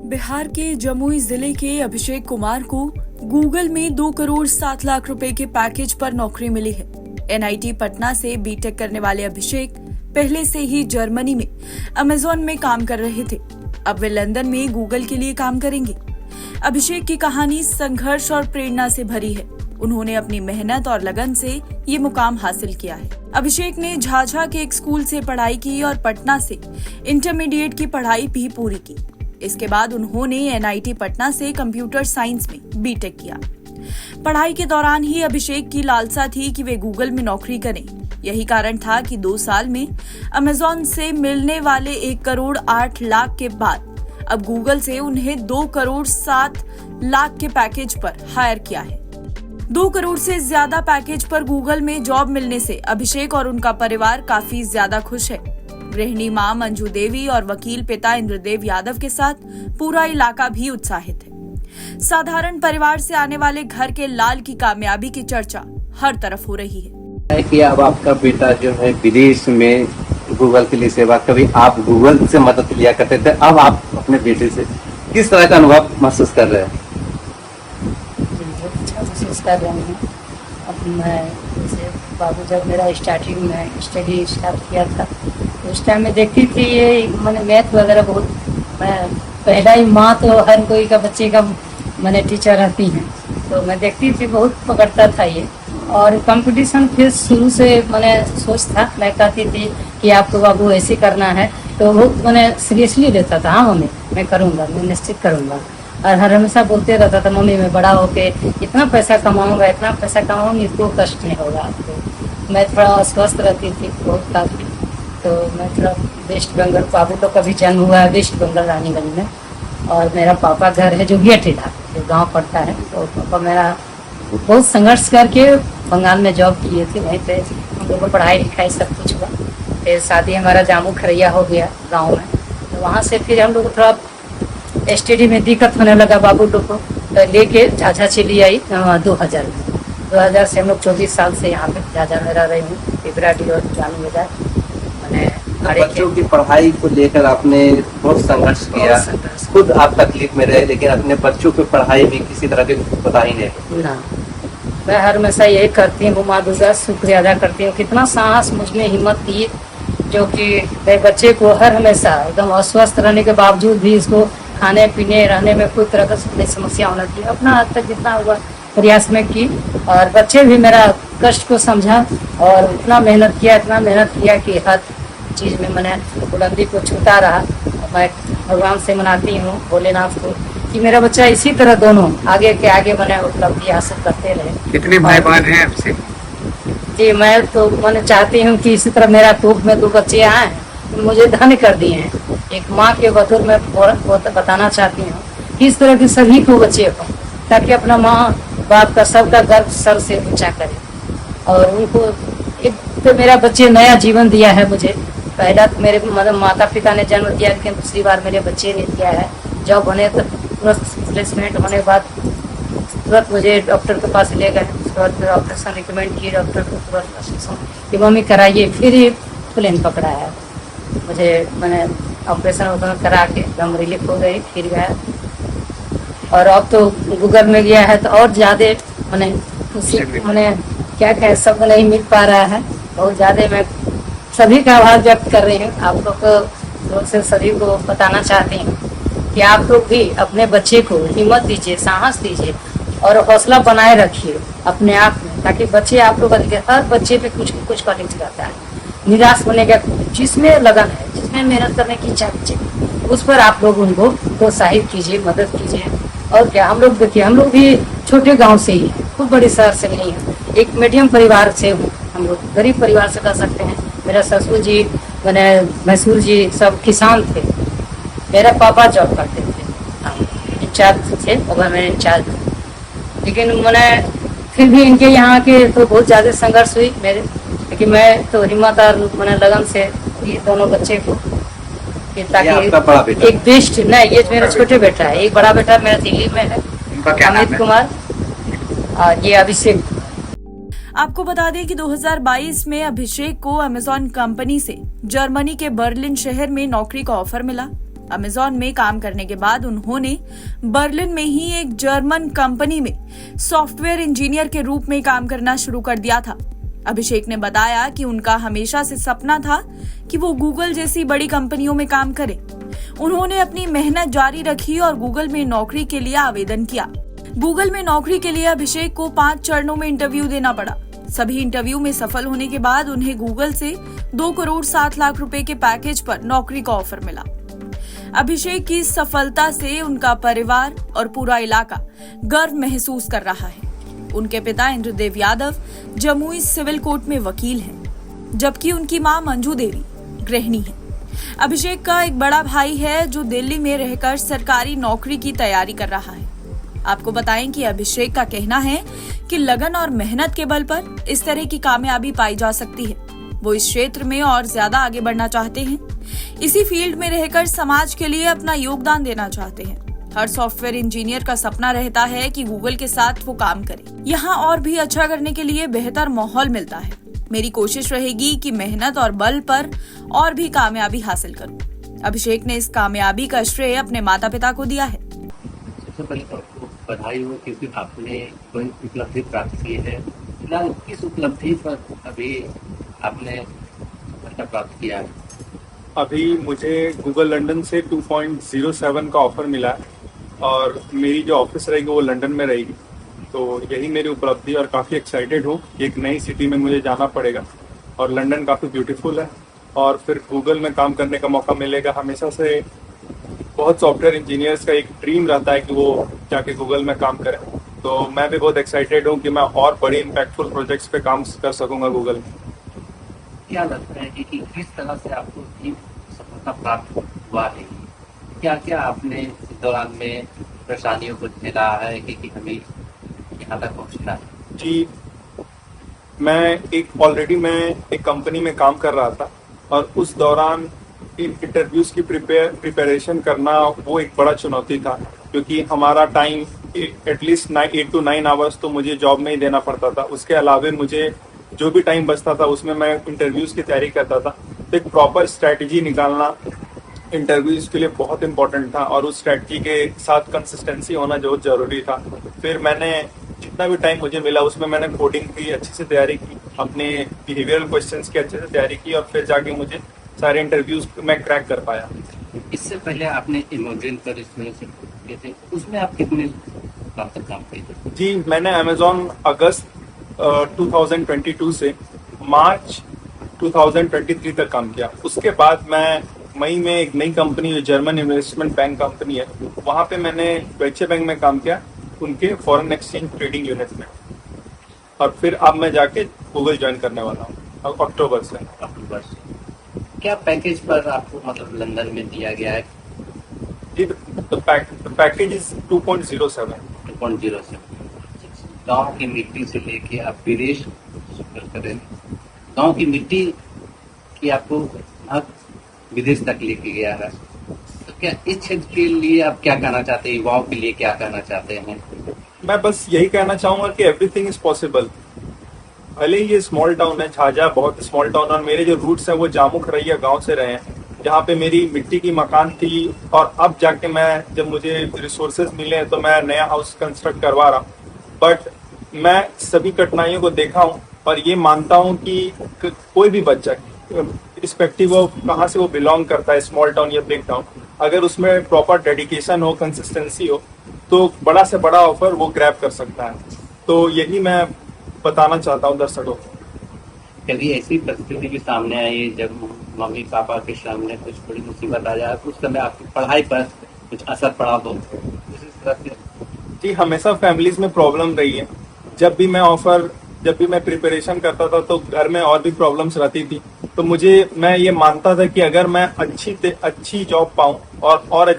बिहार के जमुई जिले के अभिषेक कुमार को गूगल में 2 करोड़ 7 लाख रुपए के पैकेज पर नौकरी मिली है। एनआईटी पटना से बीटेक करने वाले अभिषेक पहले से ही जर्मनी में अमेज़न में काम कर रहे थे। अब वे लंदन में गूगल के लिए काम करेंगे। अभिषेक की कहानी संघर्ष और प्रेरणा से भरी है। उन्होंने अपनी मेहनत और लगन से ये मुकाम हासिल किया है। अभिषेक ने झाझा के एक स्कूल से पढ़ाई की और पटना से इंटरमीडिएट की पढ़ाई भी पूरी की। इसके बाद उन्होंने एनआईटी पटना से कंप्यूटर साइंस में बीटेक किया। पढ़ाई के दौरान ही अभिषेक की लालसा थी कि वे गूगल में नौकरी करें। यही कारण था कि 2 साल में अमेज़न से मिलने वाले 1 करोड़ 8 लाख के बाद अब गूगल से उन्हें 2 करोड़ 7 लाख के पैकेज पर हायर किया है। 2 करोड़ से ज्यादा पैकेज पर गूगल में जॉब मिलने से अभिषेक और उनका परिवार काफी ज्यादा खुश है। गृहिणी मां मंजू देवी और वकील पिता इंद्रदेव यादव के साथ पूरा इलाका भी उत्साहित है। साधारण परिवार से आने वाले घर के लाल की कामयाबी की चर्चा हर तरफ हो रही है कि अब आपका बेटा जो है विदेश में गूगल के लिए सेवा, कभी आप गूगल से मदद लिया करते थे, अब आप अपने बेटे से किस तरह का अनुभव महसूस कर रहे हैं? बहुत अच्छा महसूस कर रहे हैं। अब मैं जैसे बाबू जब मेरा स्टार्टिंग में स्टडी स्टार्ट किया था उस टाइम में देखती थी ये मैंने मैथ वगैरह बहुत, मैं पहला ही माँ तो हर कोई का बच्चे का मैंने टीचर रहती हैं, तो मैं देखती थी बहुत पकड़ता था ये। और कंपटीशन फिर शुरू से मैंने सोच था, मैं कहती थी कि आपको बाबू ऐसे करना है, तो बहुत मैंने सीरियसली लेता था। हाँ मम्मी मैं करूँगा, मैं निश्चित करूँगा। और हर हमेशा बोलते रहता था मम्मी मैं बड़ा होके इतना पैसा कमाऊँगा, इतना पैसा कमाऊँगी, कोई कष्ट नहीं होगा आपको। मैं थोड़ा अस्वस्थ रहती थी बहुत काफ़ी, तो मैं थोड़ा वेस्ट बंगाल, बाबू लोग का भी जन्म हुआ है वेस्ट बंगाल रानीगंज में, और मेरा पापा घर है जो गेठीला जो गांव पड़ता है। तो पापा मेरा बहुत संघर्ष करके बंगाल में जॉब किए थे, वहीं पे हम लोग को पढ़ाई लिखाई सब कुछ हुआ। फिर शादी हमारा जामू खरैया हो गया गाँव में, तो वहाँ से फिर हम लोग थोड़ा स्टडी में दिक्कत होने लगा बाबू लोग को, तो लेके झाझा चली आई 2000 से। हम लोग 24 साल से यहाँ पे झाझा में रह रही हूँ, पिपराडी और जानी बाजार। बच्चों की पढ़ाई को लेकर आपने बहुत संघर्ष किया, खुद आप तकलीफ में रहे, लेकिन अपने बच्चों की पढ़ाई में किसी तरह की पता ही नहीं ना। मैं हर हमेशा यही करती हूँ, माँ दुर्गा शुक्रिया अदा करती हूँ, कितना साहस मुझ में हिम्मत दी, जो कि मेरे बच्चे को हर हमेशा एकदम अस्वस्थ रहने के बावजूद भी इसको खाने पीने रहने में कोई तरह का समस्या होना चाहिए, अपना हद तक जितना हुआ प्रयास में की। और बच्चे भी मेरा कष्ट को समझा और इतना मेहनत किया कि हर चीज़ में मैंने बुलंदी को छूता रहा। मैं भगवान से मनाती हूँ भोलेनाथ को कि मेरा बच्चा इसी तरह दोनों आगे के आगे मैंने उपलब्धि हासिल करते रहे। कितने भाई बहन हैं आपसे? जी मैं तो मैंने चाहती हूँ कि इसी तरह मेरा कोख में 2 बच्चे आए, मुझे धन्य कर दिए हैं। एक माँ के बतौर में बताना चाहती हूँ कि इस तरह के सभी को बच्चे हो, ताकि अपना माँ बाप का सबका गर्व सर से ऊंचा करे। और उनको एक तो मेरा बच्चे नया जीवन दिया है मुझे। पहला तो मेरे मतलब माता पिता ने जन्म दिया, लेकिन दूसरी बार मेरे बच्चे ने दिया है। जॉब होने तो तुरंत प्लेसमेंट होने के बाद तुरंत मुझे डॉक्टर के पास ले गए, तुरंत ऑपरेशन रिकमेंड किए डॉक्टर को, तुरंत कि मम्मी कराइए। फिर ही प्लेन पकड़ा है मुझे, मैंने ऑपरेशन करा के एकदम रिलीफ हो गई, फिर गया। और अब तो गूगल में गया है तो और ज़्यादा मैंने खुशी, मैंने क्या कहें सब नहीं मिल पा रहा है, बहुत ज़्यादा मैं सभी का आभार व्यक्त कर रही हूँ। आप लोग को से सभी को बताना चाहती हूँ कि आप लोग भी अपने बच्चे को हिम्मत दीजिए, साहस दीजिए और हौसला बनाए रखिए अपने आप में, ताकि बच्चे आप लोग हर बच्चे पे कुछ क्वालिटी रहता है। निराश होने का जिसमें लगन है, जिसमें मेहनत करने की इच्छा कीजिए, उस पर आप लोग उनको प्रोत्साहित कीजिए, मदद कीजिए। और क्या हम लोग देखिए, हम लोग भी छोटे गाँव से ही हैं, खूब बड़े शहर से नहीं है, एक मीडियम परिवार से हूँ। हम लोग गरीब परिवार से कह सकते हैं। मेरा ससुर जी मैंने भैंसुर जी सब किसान थे, मेरा पापा जॉब करते थे, इंचार्ज थे, और मैं इंचार्ज थी। लेकिन मैंने फिर भी इनके यहाँ के तो बहुत ज़्यादा संघर्ष हुई मेरे, लेकिन मैं तो हिम्मत और मैंने लगन से ये दोनों बच्चे को कि ताकि एक बेस्ट नहीं, ये मेरा छोटे बेटा है, एक बड़ा बेटा मेरा दिल्ली में है अमित कुमार, और ये अभिषेक। आपको बता दें कि 2022 में अभिषेक को अमेजॉन कंपनी से जर्मनी के बर्लिन शहर में नौकरी का ऑफर मिला। अमेजॉन में काम करने के बाद उन्होंने बर्लिन में ही एक जर्मन कंपनी में सॉफ्टवेयर इंजीनियर के रूप में काम करना शुरू कर दिया था। अभिषेक ने बताया कि उनका हमेशा से सपना था कि वो गूगल जैसी बड़ी कंपनियों में काम करे। उन्होंने अपनी मेहनत जारी रखी और गूगल में नौकरी के लिए आवेदन किया। गूगल में नौकरी के लिए अभिषेक को 5 चरणों में इंटरव्यू देना पड़ा। सभी इंटरव्यू में सफल होने के बाद उन्हें गूगल से 2 करोड़ 7 लाख रुपए के पैकेज पर नौकरी का ऑफर मिला। अभिषेक की इस सफलता से उनका परिवार और पूरा इलाका गर्व महसूस कर रहा है। उनके पिता इंद्रदेव यादव जमुई सिविल कोर्ट में वकील हैं, जबकि उनकी मां मंजू देवी गृहिणी है। अभिषेक का एक बड़ा भाई है जो दिल्ली में रहकर सरकारी नौकरी की तैयारी कर रहा है। आपको बताएं कि अभिषेक का कहना है कि लगन और मेहनत के बल पर इस तरह की कामयाबी पाई जा सकती है। वो इस क्षेत्र में और ज्यादा आगे बढ़ना चाहते हैं। इसी फील्ड में रहकर समाज के लिए अपना योगदान देना चाहते हैं। हर सॉफ्टवेयर इंजीनियर का सपना रहता है कि गूगल के साथ वो काम करे। यहाँ और भी अच्छा करने के लिए बेहतर माहौल मिलता है। मेरी कोशिश रहेगी कि मेहनत और बल पर और भी कामयाबी हासिल करूं। अभिषेक ने इस कामयाबी का श्रेय अपने माता पिता को दिया है। सबसे पहले तो आपको बधाई हो क्योंकि आपने कोई उपलब्धि प्राप्त की है। फिलहाल किस उपलब्धि पर अभी आपने सफलता प्राप्त किया है? अभी मुझे गूगल लंदन से 2.07 का ऑफर मिला है और मेरी जो ऑफिस रहेगी वो लंदन में रहेगी। तो यही मेरी उपलब्धि और काफ़ी एक्साइटेड हूँ कि एक नई सिटी में मुझे जाना पड़ेगा और लंदन काफ़ी ब्यूटीफुल है और फिर गूगल में काम करने का मौका मिलेगा। हमेशा से बहुत सॉफ्टवेयर इंजीनियर्स का एक ड्रीम रहता है कि वो जाके गूगल में काम करें। तो मैं भी बहुत एक्साइटेड हूँ कि मैं और बड़े इम्पैक्टफुल प्रोजेक्ट्स पे काम कर सकूँगा गूगल में। क्या लगता है कि किस तरह से आपको ये सफलता प्राप्त हुआ है? क्या क्या आपने इस दौरान में परेशानियों को झेला है कि हमें यहाँ तक पहुँचना है? जी, मैं ऑलरेडी एक कंपनी में काम कर रहा था और उस दौरान इंटरव्यूज की प्रिपरेशन करना वो एक बड़ा चुनौती था, क्योंकि हमारा टाइम एटलीस्ट 8 to 9 आवर्स तो मुझे जॉब में ही देना पड़ता था। उसके अलावा मुझे जो भी टाइम बचता था उसमें मैं इंटरव्यूज की तैयारी करता था। तो एक प्रॉपर स्ट्रैटेजी निकालना इंटरव्यूज के लिए बहुत इंपॉर्टेंट था और उस स्ट्रैटेजी के साथ कंसिस्टेंसी होना बहुत जरूरी था। फिर मैंने जितना भी टाइम मुझे मिला उसमें मैंने कोडिंग की अच्छे से तैयारी की, अपने बिहेवियरल क्वेश्चंस की अच्छे से तैयारी की और फिर जाके मुझे सारे इंटरव्यूज मैं क्रैक कर पाया। इससे पहले आपने इमोजन पर इसमें से किए थे, उसमें आप कितने साल तक काम किए थे? जी, मैंने अमेजॉन अगस्त 2022 से मार्च 2023 तक काम किया। उसके बाद मैं मई में एक नई company, German investment bank company है, वहाँ पे मैंने डॉइचे बैंक में काम किया, उनके फॉरेन एक्सचेंज ट्रेडिंग यूनिट में। और फिर अब मैं जाके गूगल ज्वाइन करने वाला हूँ अक्टूबर से। क्या पैकेज पर आपको मतलब लंदन में दिया गया है? जी, पैकेज इज 2.07। गाँव की मिट्टी से लेके आप विदेश सफर करें, गाँव की मिट्टी की आपको अब विदेश तक लेके गया है, तो क्या इस क्षेत्र के लिए आप क्या कहना चाहते हैं? युवाओं के लिए क्या कहना चाहते हैं? मैं बस यही कहना चाहूंगा कि एवरीथिंग इज पॉसिबल। भले ही ये स्मॉल टाउन है, झाझा बहुत स्मॉल टाउन, और मेरे जो रूट्स हैं वो जामुख रैया गांव से रहे हैं, जहाँ पे मेरी मिट्टी की मकान थी और अब जाके मैं जब मुझे रिसोर्सेज मिले तो मैं नया हाउस कंस्ट्रक्ट करवा रहा हूँ। बट मैं सभी कठिनाइयों को देखा हूँ और ये मानता हूँ कि कोई भी बच्चा रिस्पेक्टिव ऑफ कहाँ से वो बिलोंग करता है, स्मॉल टाउन या बिग टाउन, अगर उसमें प्रॉपर डेडिकेशन हो, कंसिस्टेंसी हो, तो बड़ा से बड़ा ऑफर वो ग्रैब कर सकता है। तो यही मैं बताना चाहता हूँ दर्शकों को। कभी ऐसी परिस्थिति भी सामने आई जब मम्मी पापा के सामने कुछ बड़ी मुसीबत आ जाए, उस समय आपकी पढ़ाई पर कुछ असर पड़ा तो उसी तरह से? जी, हमेशा फैमिलीज में प्रॉब्लम रही है। जब भी मैं प्रिपरेशन करता था तो घर में और भी प्रॉब्लम्स रहती थी। तो मैं ये मानता था कि अगर मैं अच्छी जॉब पाऊं और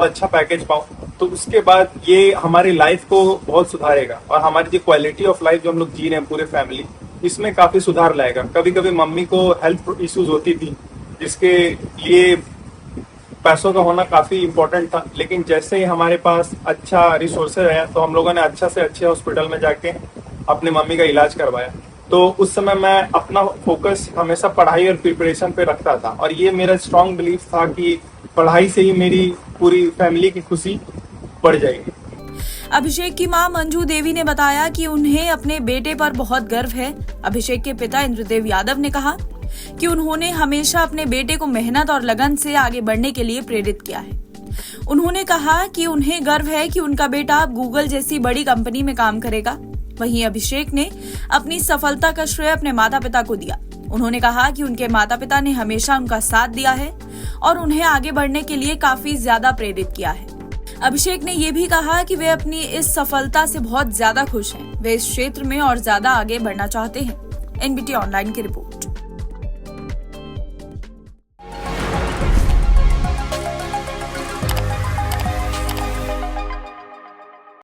अच्छा पैकेज पाऊं तो उसके बाद ये हमारी लाइफ को बहुत सुधारेगा और हमारी जो क्वालिटी ऑफ लाइफ जो हम लोग जी रहे हैं पूरे फैमिली, इसमें काफी सुधार लाएगा। कभी कभी मम्मी को हेल्थ इश्यूज होती थी जिसके लिए पैसों का होना काफी इम्पोर्टेंट था, लेकिन जैसे ही हमारे पास अच्छा रिसोर्सेज है तो हम लोगों ने अच्छा से अच्छे हॉस्पिटल में जाके अपने मम्मी का इलाज करवाया। तो उस समय मैं अपना फोकस हमेशा पढ़ाई और प्रिपरेशन पे रखता था, और ये मेरा स्ट्रांग बिलीफ था कि पढ़ाई से ही मेरी पूरी फैमिली की खुशी बढ़ जाएगी। अभिषेक की मां मंजू देवी ने बताया कि उन्हें अपने बेटे पर बहुत गर्व है। अभिषेक के पिता इंद्रदेव यादव ने कहा कि उन्होंने हमेशा अपने बेटे को मेहनत और लगन से आगे बढ़ने के लिए प्रेरित किया है। उन्होंने कहा कि उन्हें गर्व है कि उनका बेटा गूगल जैसी बड़ी कंपनी में काम करेगा। वहीं अभिषेक ने अपनी सफलता का श्रेय अपने माता पिता को दिया। उन्होंने कहा कि उनके माता पिता ने हमेशा उनका साथ दिया है और उन्हें आगे बढ़ने के लिए काफी ज्यादा प्रेरित किया है। अभिषेक ने यह भी कहा कि वे अपनी इस सफलता से बहुत ज्यादा खुश हैं। वे इस क्षेत्र में और ज्यादा आगे बढ़ना चाहते हैं। एनबीटी ऑनलाइन की रिपोर्ट।